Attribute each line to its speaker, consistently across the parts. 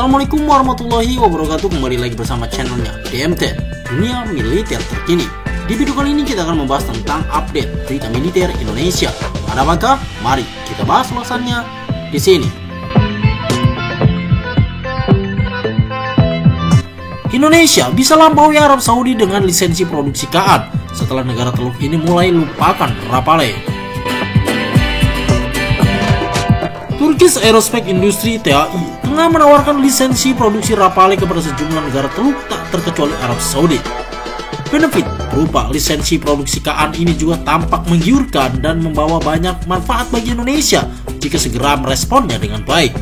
Speaker 1: Assalamualaikum warahmatullahi wabarakatuh. Kembali lagi bersama channelnya DMT, Dunia Militer Terkini. Di video kali ini kita akan membahas tentang update berita militer Indonesia. Ada apakah? Mari kita bahas ulasannya di sini. Indonesia bisa lampaui Arab Saudi dengan lisensi produksi KAAN setelah negara Teluk ini mulai lupakan Rafale. Turkish Aerospace Industry (TAI) tengah menawarkan lisensi produksi Rafale kepada sejumlah negara Teluk tak terkecuali Arab Saudi. Benefit berupa lisensi produksi KAAN ini juga tampak menggiurkan dan membawa banyak manfaat bagi Indonesia jika segera meresponnya dengan baik.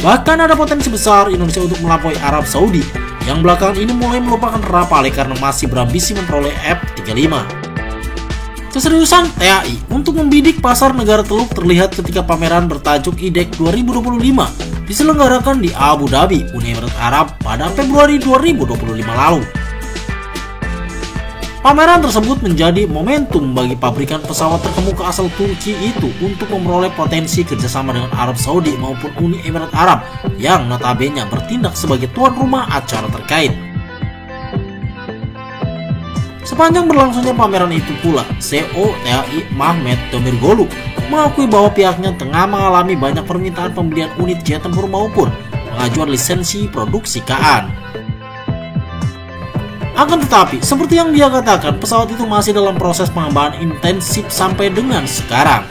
Speaker 1: Bahkan ada potensi besar Indonesia untuk melampaui Arab Saudi yang belakangan ini mulai melupakan Rafale karena masih berambisi memperoleh F-35. Keseriusan TAI untuk membidik pasar negara Teluk terlihat ketika pameran bertajuk IDEX 2025 diselenggarakan di Abu Dhabi, Uni Emirat Arab pada Februari 2025 lalu. Pameran tersebut menjadi momentum bagi pabrikan pesawat terkemuka asal Turki itu untuk memperoleh potensi kerjasama dengan Arab Saudi maupun Uni Emirat Arab yang notabene bertindak sebagai tuan rumah acara terkait. Sepanjang berlangsungnya pameran itu pula, CEO TAI Mehmet Demiroglu mengakui bahwa pihaknya tengah mengalami banyak permintaan pembelian unit jet tempur maupun pengajuan lisensi produksi KAAN. Akan tetapi, seperti yang dia katakan, pesawat itu masih dalam proses pengembangan intensif sampai dengan sekarang.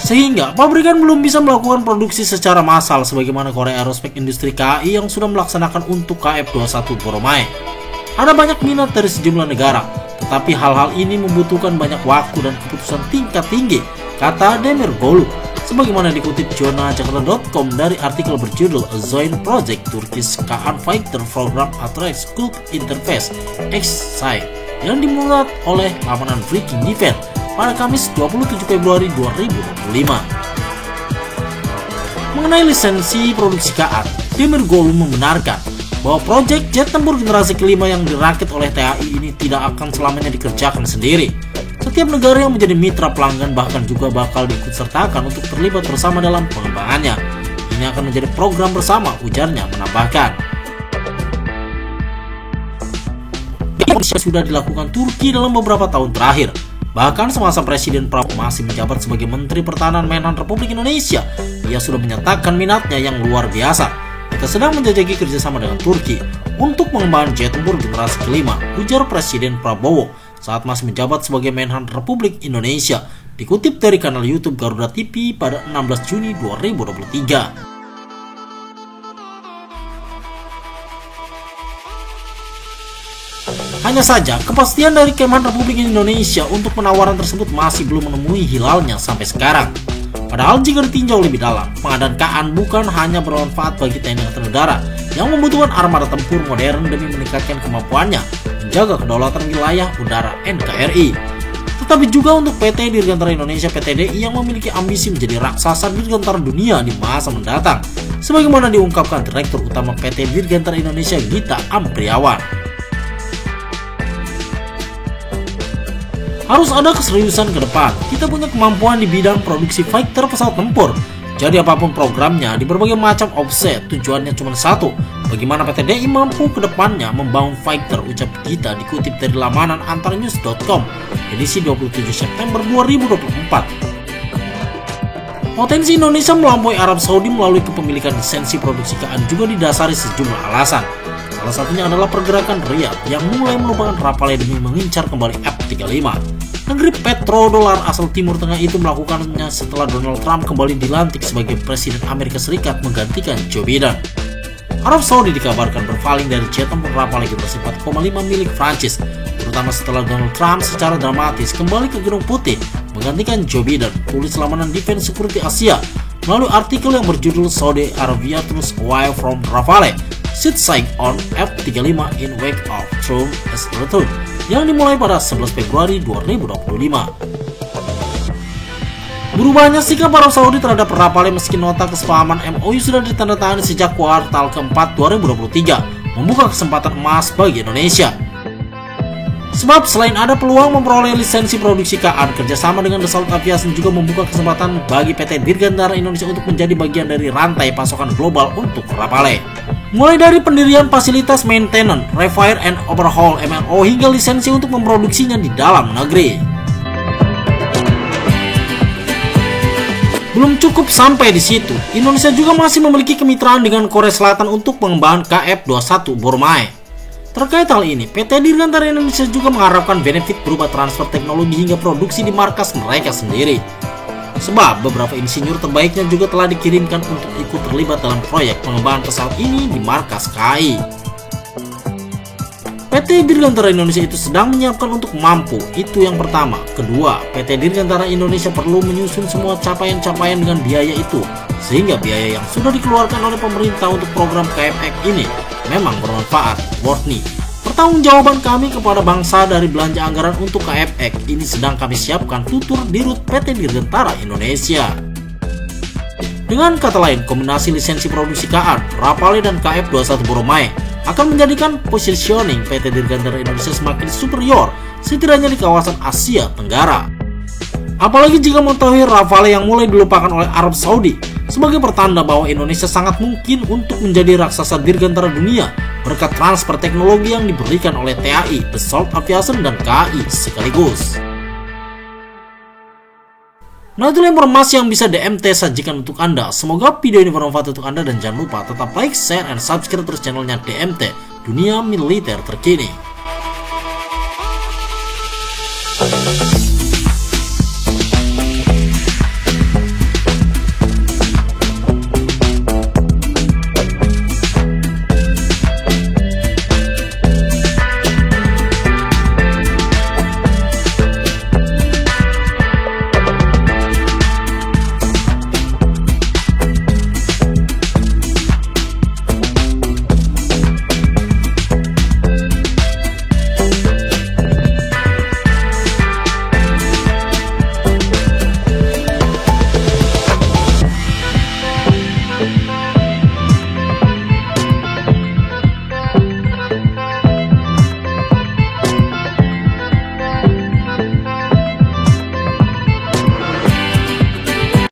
Speaker 1: Sehingga pabrikan belum bisa melakukan produksi secara massal sebagaimana Korea Aerospace Industry (KAI) yang sudah melaksanakan untuk KF-21 Boramae. Ada banyak minat dari sejumlah negara, tetapi hal-hal ini membutuhkan banyak waktu dan keputusan tingkat tinggi, kata Demiroglu. Sebagaimana dikutip JournalJakarta.com dari artikel berjudul A Joint Project Turkish KAAN Fighter Program Attract Scope Interface X-Site yang dimuat oleh laman Breaking Defense pada Kamis 27 Februari 2025. Mengenai lisensi produksi KAAN, Demiroglu membenarkan bahwa proyek jet tempur generasi kelima yang dirakit oleh TAI ini tidak akan selamanya dikerjakan sendiri. Setiap negara yang menjadi mitra pelanggan bahkan juga bakal diikutsertakan untuk terlibat bersama dalam pengembangannya. Ini akan menjadi program bersama, ujarnya menambahkan. Indonesia sudah dilakukan Turki dalam beberapa tahun terakhir. Bahkan semasa Presiden Prabowo masih menjabat sebagai Menteri Pertahanan Menhan Republik Indonesia, ia sudah menyatakan minatnya yang luar biasa. Kita sedang menjajaki kerjasama dengan Turki untuk mengembangkan jet tempur generasi kelima, ujar Presiden Prabowo saat masih menjabat sebagai Menhan Republik Indonesia, dikutip dari kanal YouTube Garuda TV pada 16 Juni 2023. Hanya saja, kepastian dari Kemenhan Republik Indonesia untuk penawaran tersebut masih belum menemui hilalnya sampai sekarang. Padahal jika ditinjau lebih dalam, pengadaan KAAN bukan hanya bermanfaat bagi TNI Angkatan Udara yang membutuhkan armada tempur modern demi meningkatkan kemampuannya menjaga kedaulatan wilayah udara NKRI, tetapi juga untuk PT Dirgantara Indonesia (PTDI) yang memiliki ambisi menjadi raksasa dirgantara dunia di masa mendatang, sebagaimana diungkapkan Direktur Utama PT Dirgantara Indonesia Gita Ampriawan. Harus ada keseriusan ke depan. Kita punya kemampuan di bidang produksi fighter pesawat tempur. Jadi apapun programnya di berbagai macam offset, tujuannya cuma satu, bagaimana PTDI mampu ke depannya membangun fighter, ucap Gita dikutip dari laman antarnews.com edisi 27 September 2024. Potensi Indonesia melampaui Arab Saudi melalui kepemilikan lisensi produksi KAAN juga didasari sejumlah alasan. Salah satunya adalah pergerakan Riyadh yang mulai melupakan Rafale demi mengincar kembali F-35. Negeri petrodolar asal Timur Tengah itu melakukannya setelah Donald Trump kembali dilantik sebagai Presiden Amerika Serikat menggantikan Joe Biden. Arab Saudi dikabarkan berpaling dari jet tempur Rafale generasi 4,5 milik Prancis, terutama setelah Donald Trump secara dramatis kembali ke Gedung Putih menggantikan Joe Biden, tulis laman Defense Security Asia melalui artikel yang berjudul Saudi Arabia Turns Away from Rafale, Sit Sight on F-35 in Wake of Trump as Return, yang dimulai pada 11 Februari 2025. Berubahnya sikap Arab Saudi terhadap Rafale meski nota kesepahaman MOU sudah ditandatangani sejak kuartal keempat 2023, membuka kesempatan emas bagi Indonesia. Sebab selain ada peluang memperoleh lisensi produksi KA, kerjasama dengan Dassault Aviation juga membuka kesempatan bagi PT Dirgantara Indonesia untuk menjadi bagian dari rantai pasokan global untuk Rafale. Mulai dari pendirian fasilitas maintenance, repair and overhaul (MRO) hingga lisensi untuk memproduksinya di dalam negeri. Belum cukup sampai di situ, Indonesia juga masih memiliki kemitraan dengan Korea Selatan untuk pengembangan KF-21 Boramae. Terkait hal ini, PT Dirgantara Indonesia juga mengharapkan benefit berupa transfer teknologi hingga produksi di markas mereka sendiri. Sebab beberapa insinyur terbaiknya juga telah dikirimkan untuk ikut terlibat dalam proyek pengembangan pesawat ini di markas KAI. PT Dirgantara Indonesia itu sedang menyiapkan untuk mampu, itu yang pertama. Kedua, PT Dirgantara Indonesia perlu menyusun semua capaian-capaian dengan biaya itu, sehingga biaya yang sudah dikeluarkan oleh pemerintah untuk program KFX ini memang bermanfaat, murni. Pertanggungjawaban kami kepada bangsa dari belanja anggaran untuk KFX ini sedang kami siapkan tutur dirut PT Dirgantara Indonesia. Dengan kata lain, kombinasi lisensi produksi KA, Rafale dan KF-21 Boramae akan menjadikan positioning PT Dirgantara Indonesia semakin superior setidaknya di kawasan Asia Tenggara. Apalagi jika mengetahui Rafale yang mulai dilupakan oleh Arab Saudi sebagai pertanda bahwa Indonesia sangat mungkin untuk menjadi raksasa dirgantara dunia berkat transfer teknologi yang diberikan oleh TAI, Dassault Aviation, dan KAI sekaligus. Nah, itulah informasi yang bisa DMT sajikan untuk Anda. Semoga video ini bermanfaat untuk Anda dan jangan lupa tetap like, share, and subscribe terus channelnya DMT, Dunia Militer Terkini.